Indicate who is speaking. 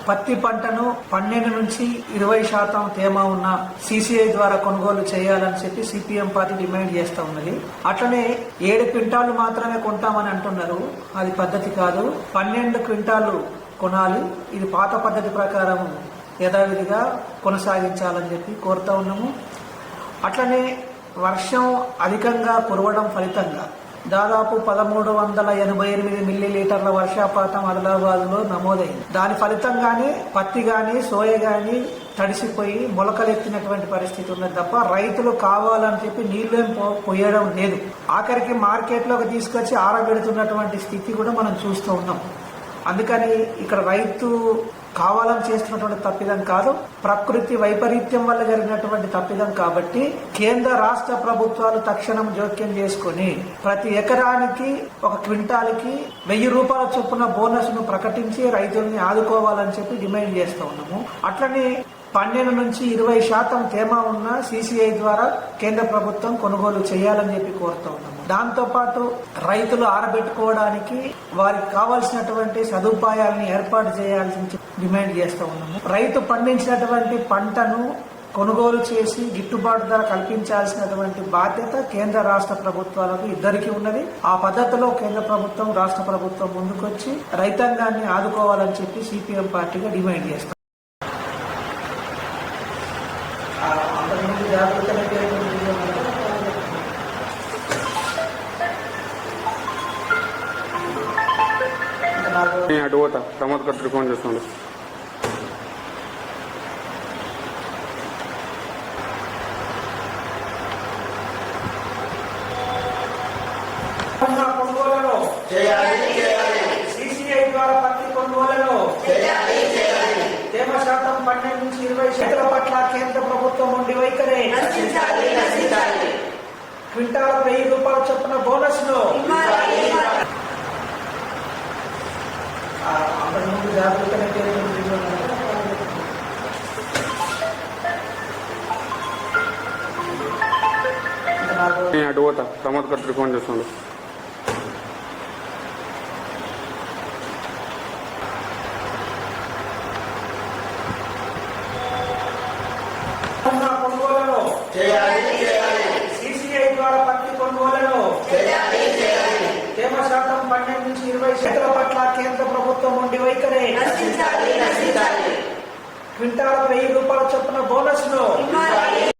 Speaker 1: పత్తి పంటను 12 నుంచి 20% తేమ ఉన్న సిసిఐ ద్వారా కొనుగోలు చేయాలని చెప్పి సిపిఎం పార్టీ డిమాండ్ చేస్తా ఉన్నది. అట్లనే 7 క్వింటాలు మాత్రమే కొంటామని అంటున్నారు. అది పద్ధతి కాదు. 12 క్వింటాలు కొనాలి. ఇది పాత పద్ధతి ప్రకారం యథావిధిగా కొనసాగించాలని చెప్పి కోరుతా ఉన్నాము. అట్లనే వర్షం అధికంగా కురవడం ఫలితంగా దాదాపు 1388 మిల్లీలీటర్ల వర్షపాతం ఆదిలాబాద్ లో నమోదైంది. దాని ఫలితంగానే పత్తి గాని సోయ గాని తడిసిపోయి మొలకలెత్తినటువంటి పరిస్థితి ఉన్నది తప్ప రైతులు కావాలని చెప్పి నీళ్లేం పోయడం లేదు. ఆఖరికి మార్కెట్లోకి తీసుకొచ్చి ఆరబెడుతున్నటువంటి స్థితి కూడా మనం చూస్తూ ఉన్నాం. అందుకని ఇక్కడ రైతు కావాలని చేస్తున్నటువంటి తప్పిదం కాదు, ప్రకృతి వైపరీత్యం వల్ల జరిగినటువంటి తప్పిదం. కాబట్టి కేంద్ర రాష్ట్ర ప్రభుత్వాలు తక్షణం జోక్యం చేసుకుని ప్రతి ఎకరానికి 1 క్వింటాల్కి 1000 రూపాయల చొప్పున బోనస్ ను ప్రకటించి రైతుల్ని ఆదుకోవాలని చెప్పి డిమాండ్ చేస్తూ ఉన్నాము. అట్లనే 12 నుంచి 20% తేమ ఉన్న సిసిఐ ద్వారా కేంద్ర ప్రభుత్వం కొనుగోలు చేయాలని చెప్పి కోరుతూ ఉన్నాము. దాంతో పాటు రైతులు ఆరబెట్టుకోవడానికి వారికి కావాల్సినటువంటి సదుపాయాలను ఏర్పాటు చేయాల్సి డిమాండ్ చేస్తూ ఉన్నాము. రైతు పండించినటువంటి పంటను కొనుగోలు చేసి గిట్టుబాటు ధర కల్పించాల్సినటువంటి బాధ్యత కేంద్ర రాష్ట్ర ప్రభుత్వాలకు ఇద్దరికీ ఉన్నది. ఆ పద్ధతిలో కేంద్ర ప్రభుత్వం రాష్ట్ర ప్రభుత్వం ముందుకొచ్చి రైతాంగాన్ని ఆదుకోవాలని చెప్పి సిపిఎం పార్టీగా డిమాండ్ చేస్తాం.
Speaker 2: అటు పోతా ప్రమోద్ కట్టు ఫోన్ చేస్తుండే.
Speaker 1: కొనుగోలను సిసిఐ ద్వారా పత్తి కొనుగోలను తేమ శాతం 12 నుంచి 20% పట్ల కేంద్ర ప్రభుత్వం ఉండి వైఖరి క్వింటాల్ 1000 రూపాయల చొప్పున బోనస్ ను అంతకుముందు జాగ్రత్తగా
Speaker 2: అటు పోతా ప్రమోద్ కట్టు ఫోన్ చేస్తుండే.
Speaker 1: కొనుగోలను సిసిఐ ద్వారా పత్తి కొనుగోలను తేమ శాతం 12 నుంచి 20% పట్ల కేంద్ర ప్రభుత్వం ఉండి వైఖరి క్వింటాల్ 1000 రూపాయల చొప్పున బోనస్ ను